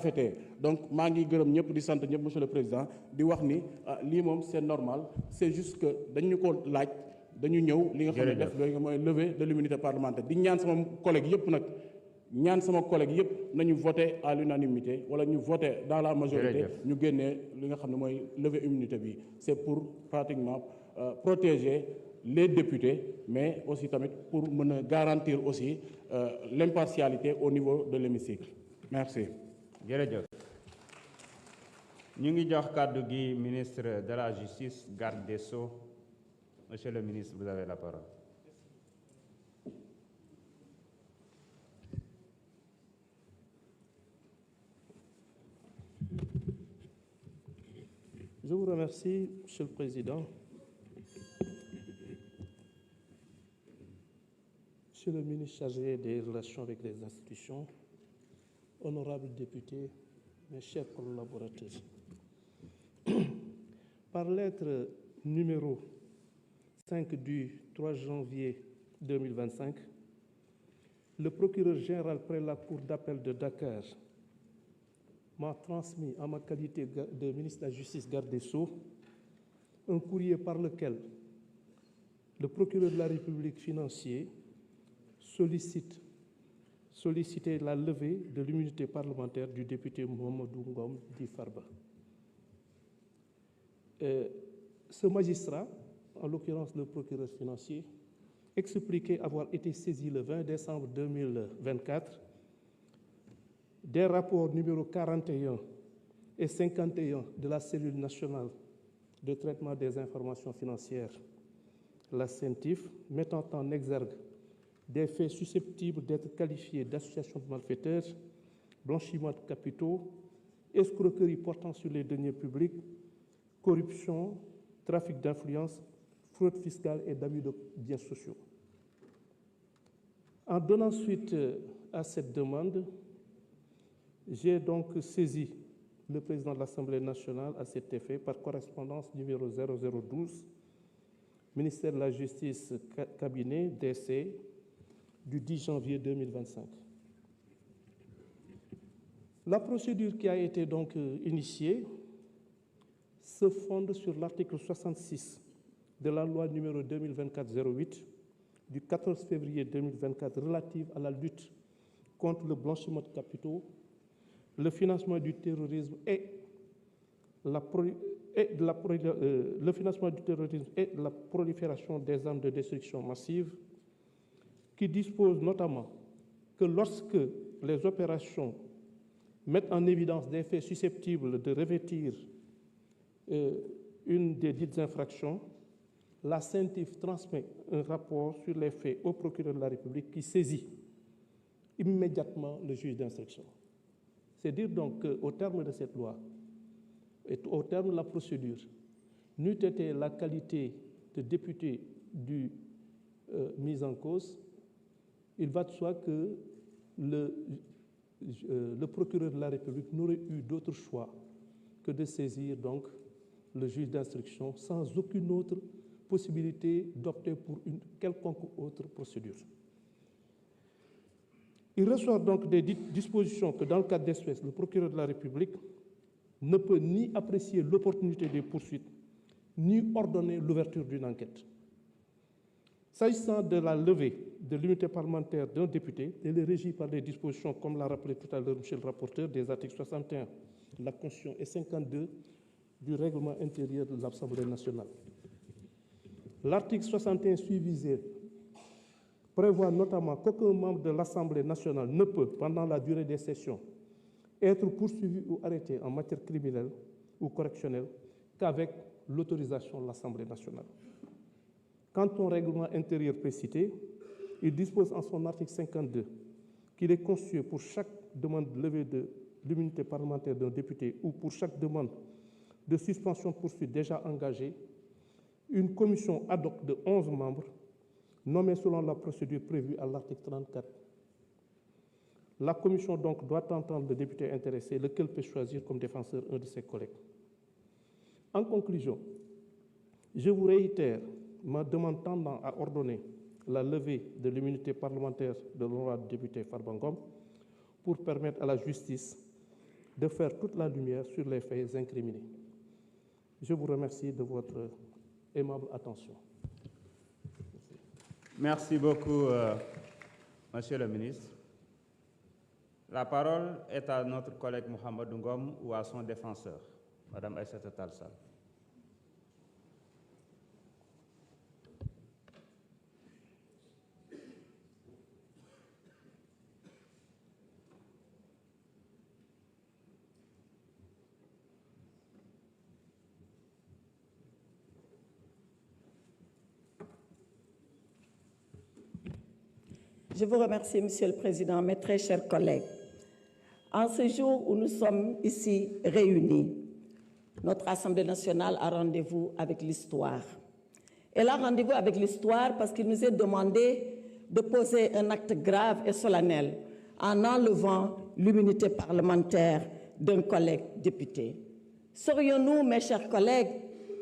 rafetee. Donc maa ngi gërëm ñëpp di sant ñëpp monsieur le président di wax ni lii moom c'est normal, c'est juste que dañu ko laaj dañu ñëw li nga xam ne def loolu mooy levée de l'immunité parlementaire di ñaan sama collègue yëpp nag ñaan sama collègue yëpp nañu voter à l'unanimité wala ñu voter dans la majorité ñu génnee li nga xam ne mooy lever immunité bi. C'est pour pratiquement protéger les députés mais aussi tamit pour mën a garantir aussi l'impartialité au niveau de l'hémicycle. Merci. jërëjëf ñu ngi jox kàddu gi ministre de la Justice, garde des Sceaux. Monsieur le ministre, vous avez la parole. Je vous remercie, Monsieur le Président. Monsieur le ministre chargé des relations avec les institutions, honorables députés, mes chers collaborateurs. Par lettre numéro 5 du 3 janvier 2025, le procureur général près la Cour d'appel de Dakar m'a transmis en ma qualité de ministre de la Justice, garde des Sceaux, un courrier par lequel le procureur de la République financier sollicitait la levée de l'immunité parlementaire du député Mamadou Ngom Di Farba. Ce magistrat, en l'occurrence le procureur financier, expliquait avoir été saisi le 20 décembre 2024 des rapports numéro 41 et 51 de la cellule nationale de traitement des informations financières, la CENTIF, mettant en exergue des faits susceptibles d'être qualifiés d'association de malfaiteurs, blanchiment de capitaux, escroquerie portant sur les deniers publics, corruption, trafic d'influence, fraude fiscale et d'abus de biens sociaux. En donnant suite à cette demande, j'ai donc saisi le président de l'Assemblée nationale à cet effet par correspondance numéro 0012, ministère de la Justice, cabinet DC, du 10 janvier 2025. La procédure qui a été donc initiée se fonde sur l'article 66 de la loi numéro 2024-08 du 14 février 2024 relative à la lutte contre le blanchiment de capitaux, le financement du terrorisme et la prolifération des armes de destruction massive, qui dispose notamment que lorsque les opérations mettent en évidence des faits susceptibles de revêtir une des dites infractions, la CENTIF transmet un rapport sur les faits au procureur de la République qui saisit immédiatement le juge d'instruction. C'est dire donc qu'au terme de cette loi et au terme de la procédure, n'eût été la qualité de député du mis en cause, il va de soi que le procureur de la République n'aurait eu d'autre choix que de saisir donc le juge d'instruction sans aucune autre possibilité d'opter pour une quelconque autre procédure. Il ressort donc des dispositions que dans le cas d'espèce, le procureur de la République ne peut ni apprécier l'opportunité des poursuites, ni ordonner l'ouverture d'une enquête. S'agissant de la levée de l'immunité parlementaire d'un député, elle est régie par les dispositions, comme l'a rappelé tout à l'heure M. le rapporteur, des articles 61 de la Constitution et 52 du règlement intérieur de l'Assemblée nationale. L'article 61 suivisé prévoit notamment qu'aucun membre de l'Assemblée nationale ne peut, pendant la durée des sessions, être poursuivi ou arrêté en matière criminelle ou correctionnelle qu'avec l'autorisation de l'Assemblée nationale. Quant au règlement intérieur précité, il dispose en son article 52 qu'il est constitué pour chaque demande de levée de l'immunité parlementaire d'un député ou pour chaque demande de suspension de poursuite déjà engagée, une commission ad hoc de 11 membres nommée selon la procédure prévue à l'article 34. La commission donc doit entendre le député intéressé, lequel peut choisir comme défenseur un de ses collègues. En conclusion, je vous réitère ma demande tendant à ordonner la levée de l'immunité parlementaire de l'honorable député Farba Ngom pour permettre à la justice de faire toute la lumière sur les faits incriminés. Je vous remercie de votre aimable attention. Merci beaucoup, Monsieur le ministre. La parole est à notre collègue Mohamed Ngom ou à son défenseur, Madame Aïssata Tall Sall. Je vous remercie, Monsieur le Président, mes très chers collègues. En ce jour où nous sommes ici réunis, notre Assemblée nationale a rendez-vous avec l'histoire. Elle a rendez-vous avec l'histoire parce qu'il nous est demandé de poser un acte grave et solennel en enlevant l'immunité parlementaire d'un collègue député. Serions-nous, mes chers collègues,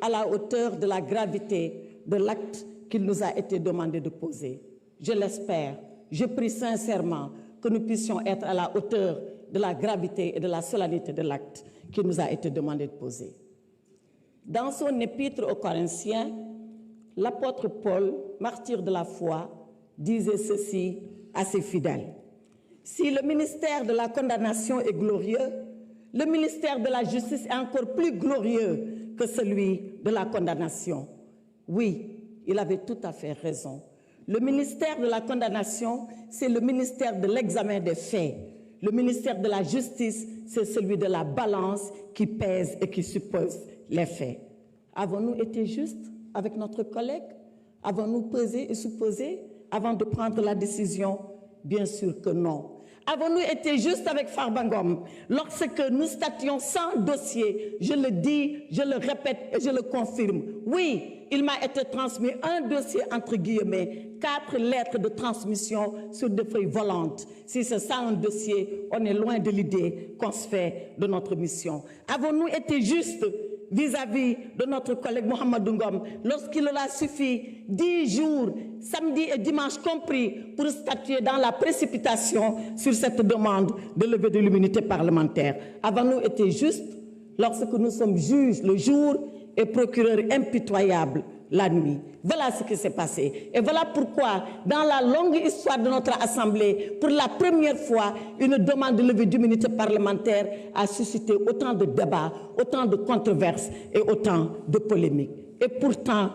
à la hauteur de la gravité de l'acte qu'il nous a été demandé de poser? Je l'espère. Je prie sincèrement que nous puissions être à la hauteur de la gravité et de la solennité de l'acte qui nous a été demandé de poser. Dans son épître aux Corinthiens, l'apôtre Paul, martyr de la foi, disait ceci à ses fidèles. Si le ministère de la condamnation est glorieux, le ministère de la justice est encore plus glorieux que celui de la condamnation. Oui, il avait tout à fait raison. Le ministère de la condamnation, c'est le ministère de l'examen des faits. Le ministère de la justice, c'est celui de la balance qui pèse et qui suppose les faits. Avons-nous été justes avec notre collègue? Avons-nous pesé et supposé avant de prendre la décision? Bien sûr que non. Avons-nous été justes avec Farba Ngom lorsque nous stations sans dossier? Je le dis, je le répète et je le confirme. Oui, il m'a été transmis un dossier entre guillemets, 4 lettres de transmission sur des feuilles volantes. Si c'est ça un dossier, on est loin de l'idée qu'on se fait de notre mission. Avons-nous été justes vis-à-vis de notre collègue Mohamed Ngom lorsqu'il leur a suffi 10 jours, samedi et dimanche compris, pour statuer dans la précipitation sur cette demande de levée de l'immunité parlementaire? Avons-nous été justes lorsque nous sommes juges le jour et procureurs impitoyables la nuit? Voilà ce qui s'est passé. Et voilà pourquoi, dans la longue histoire de notre Assemblée, pour la première fois, une demande de levée d'immunité parlementaire a suscité autant de débats, autant de controverses et autant de polémiques. Et pourtant,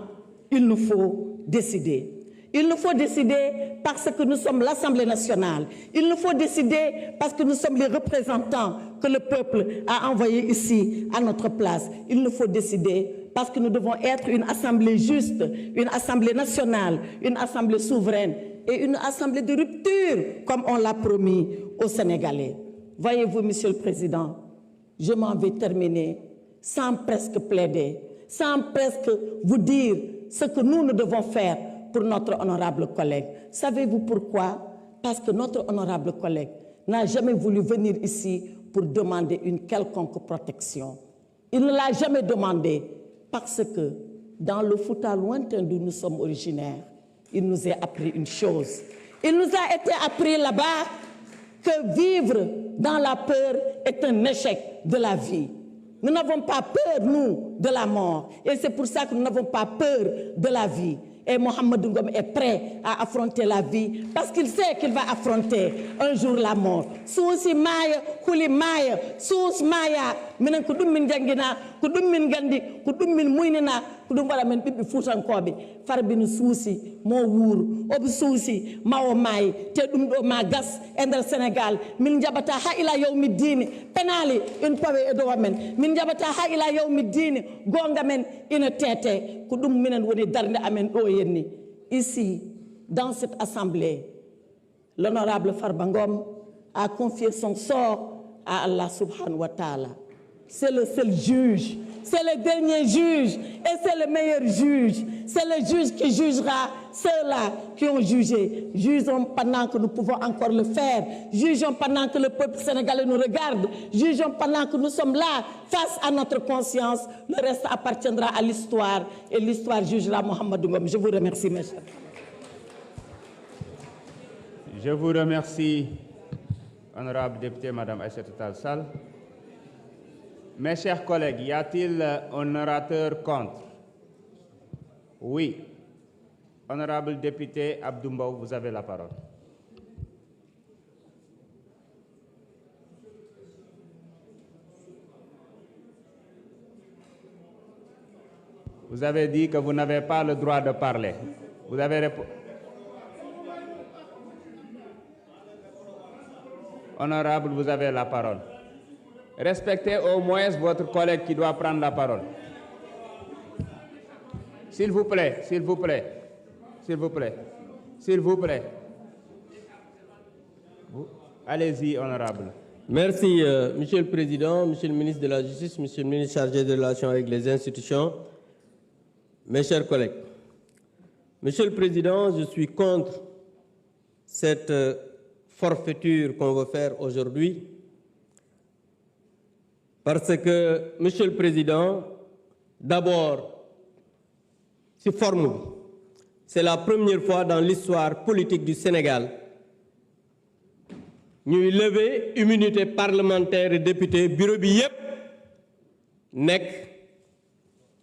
il nous faut décider. Il nous faut décider parce que nous sommes l'Assemblée nationale. Il nous faut décider parce que nous sommes les représentants que le peuple a envoyés ici à notre place. Il nous faut décider parce que nous devons être une assemblée juste, une assemblée nationale, une assemblée souveraine et une assemblée de rupture, comme on l'a promis aux Sénégalais. Voyez-vous, Monsieur le Président, je m'en vais terminer sans presque plaider, sans presque vous dire ce que nous devons faire pour notre honorable collègue. Savez-vous pourquoi? Parce que notre honorable collègue n'a jamais voulu venir ici pour demander une quelconque protection. Il ne l'a jamais demandé parce que dans le Fouta lointain d'où nous sommes originaires, il nous a appris une chose. Il nous a été appris là-bas que vivre dans la peur est un échec de la vie. Nous n'avons pas peur, nous, de la mort. Et c'est pour ça que nous n'avons pas peur de la vie. Et Mohamed Ngom est prêt à affronter la vie parce qu'il sait qu'il va affronter un jour la mort. Sousi maya, huli maya, sous maya, minen ko dum min jangina, ko dum min gandi, ko dum min muynina, ko dum wala men bibbi futankobe. Farbinu sousi mo wour, ob sousi mawo may, te dum do ma gas ender Sénégal, min jabata ha ila yawmi dini, penali une pawe e do men, min jabata ha ila yawmi dini, gonga men ina tete, ko dum minen woni darnde amen do. Ici, dans cette assemblée, l'honorable Farba Ngom a confié son sort à Allah subhanahu wa ta'ala. C'est le seul juge, c'est le dernier juge et c'est le meilleur juge. C'est le juge qui jugera ceux-là qui ont jugé. Jugeons pendant que nous pouvons encore le faire. Jugeons pendant que le peuple sénégalais nous regarde. Jugeons pendant que nous sommes là face à notre conscience. Le reste appartiendra à l'histoire et l'histoire jugera Mohamed Ngom. Je vous remercie, mes chers. Je vous remercie, honorable député Madame Aïssata Tall Sall. Mes chers collègues, y a-t-il un orateur contre? Oui. Honorable député Abdou Mbow, vous avez la parole. Vous avez dit que vous n'avez pas le droit de parler. Vous avez répondu. Honorable, vous avez la parole. Respectez au moins votre collègue qui doit prendre la parole. S'il vous plaît, s'il vous plaît, s'il vous plaît, s'il vous plaît. Allez-y, honorable. Merci, Monsieur le Président, Monsieur le ministre de la Justice, Monsieur le ministre chargé des relations avec les institutions, mes chers collègues. Monsieur le Président, je suis contre cette forfaiture qu'on veut faire aujourd'hui parce que, Monsieur le Président, d'abord, c'est forme. C'est la première fois dans l'histoire politique du Sénégal ñuy lever immunité parlementaire et député bureau bi yépp nekk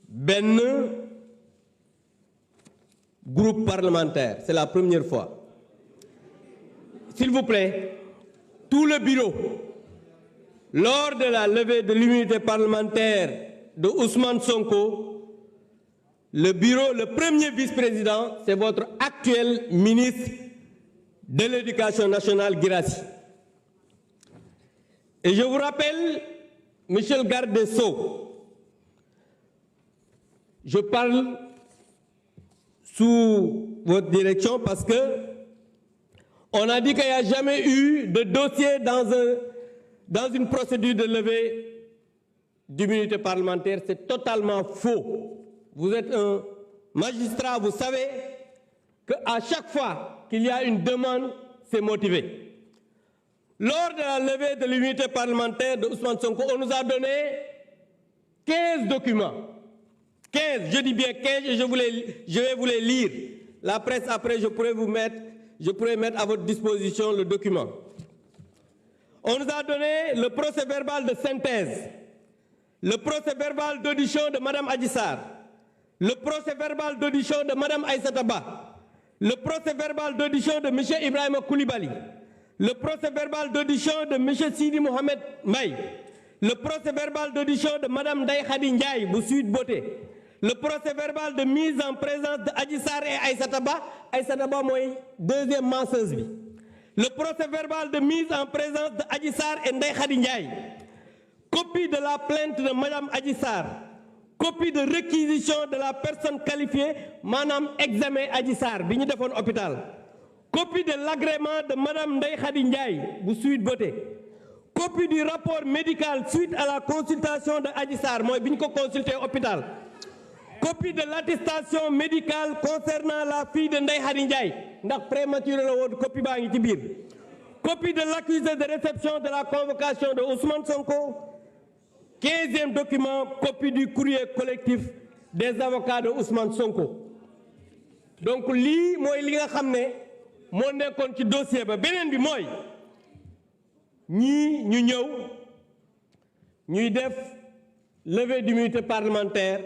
benn groupe parlementaire. C'est la première fois. S'il vous plaît, tout le bureau, lors de la levée de l'immunité parlementaire de Ousmane Sonko, le bureau, le premier vice-président, c'est votre actuel ministre de l'Éducation nationale, Guirassy. Et je vous rappelle, monsieur le garde des Sceaux, je parle sous votre direction parce que on a dit qu'il n'y a jamais eu de dossier dans une procédure de levée d'immunité parlementaire. C'est totalement faux. Vous êtes un magistrat, vous savez qu'à chaque fois qu'il y a une demande, c'est motivé. Lors de la levée de l'immunité parlementaire de Ousmane Sonko, on nous a donné 15 documents. 15, je dis bien 15 et je vais vous les lire. La presse, après, je pourrais mettre à votre disposition le document. On nous a donné le procès-verbal de synthèse, le procès-verbal d'audition de Mme Adji Sarr, le procès-verbal d'audition de Mme Aïssata Ba, le procès-verbal d'audition de M. Ibrahima Koulibaly, le procès-verbal d'audition de M. Sidi Mohamed Maï, le procès-verbal d'audition de Mme Ndeye Khady Ndiaye, Boussuit Beauté, le procès-verbal de mise en présence de Adji Sarr et Aïssata Ba mooy deuxième menseuse bi, le procès-verbal de mise en présence de Adji Sarr et Ndeye Khady Ndiaye, copie de la plainte de Mme Adji Sarr, copie de réquisition de la personne qualifiée, maanaam examen Adji Sarr bi ñu defoon hôpital, copie de l'agrément de Mme Ndeye Khady Ndiaye bu Sweet Beauté, copie du rapport médical suite à la consultation de Adji Sarr mooy bi ñu ko consulté hôpital, copie de l'attestation médicale concernant la fille de Ndeye Khady Ndiaye ndax prématuré la woon copie baa ngi ci biir, copie de l'accusé de réception de la convocation de Ousmane Sonko, 15e document, copie du courrier collectif des avocats de Ousmane Sonko. Donc lii mooy li nga xam ne moo nekkoon ci dossier ba. Beneen bi mooy ñii ñu ñëw ñuy def levée d'immunité parlementaire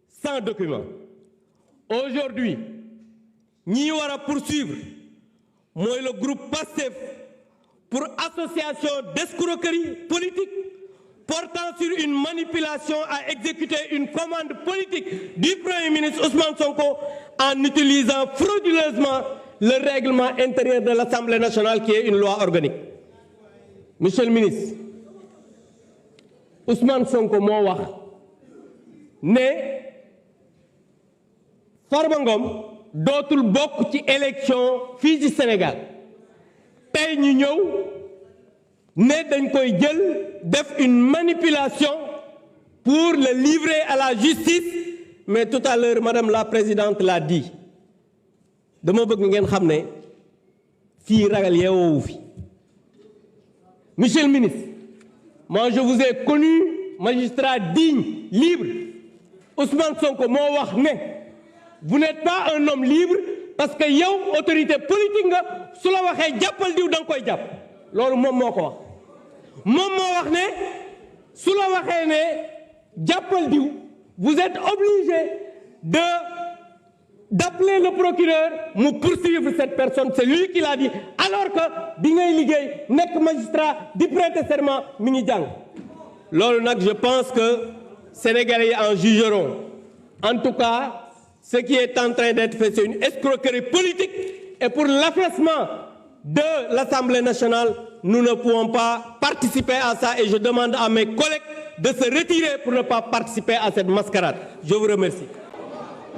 sans document. Aujourd'hui ñii war a poursuivre mooy le groupe PASTEF pour association d'escroquerie politique portant sur une manipulation à exécuter une commande politique du Premier ministre Ousmane Sonko en utilisant frauduleusement le règlement intérieur de l'Assemblée nationale qui est une loi organique. Monsieur le ministre, Ousmane Sonko moo wax ne Farba Ngom dootul bokk ci élection fii ci Sénégal. Tey ñu ñëw ne dañ koy jël def une manipulation pour le livrer à la justice, mais tout à l'heure madame la présidente l'a dit. Dama bëgg ngeen xam ne fii ragal yeewoowu fi. Monsieur le ministre, moi je vous ai connu magistrat digne, libre. Ousmane Sonko moo wax ne vous n'êtes pas un homme libre parce que yow autorité politique nga su la waxee jàppal diw da nga koy jàpp loolu moom moo ko wax. Moom moo wax ne su la waxee ne jàppal diw vous êtes obligé d'appeler le procureur mu poursuivre cette personne. C'est lui qui l'a dit, alors que bi ngay liggéey nekk magistrat di prêter serment mi ngi jàng. Loolu nag je pense que Sénégalais yi en jugeront. En tout cas, ce qui est en train d'être fait, c'est une escroquerie politique. Et pour l'affaissement de l'Assemblée nationale, nous ne pouvons pas participer à ça. Et je demande à mes collègues de se retirer pour ne pas participer à cette mascarade. Je vous remercie.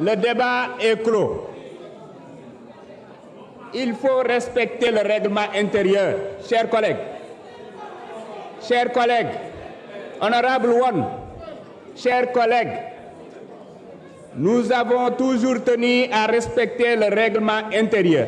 Le débat est clos. Il faut respecter le règlement intérieur. Chers collègues, honorable one, chers collègues, nous avons toujours tenu à respecter le règlement intérieur.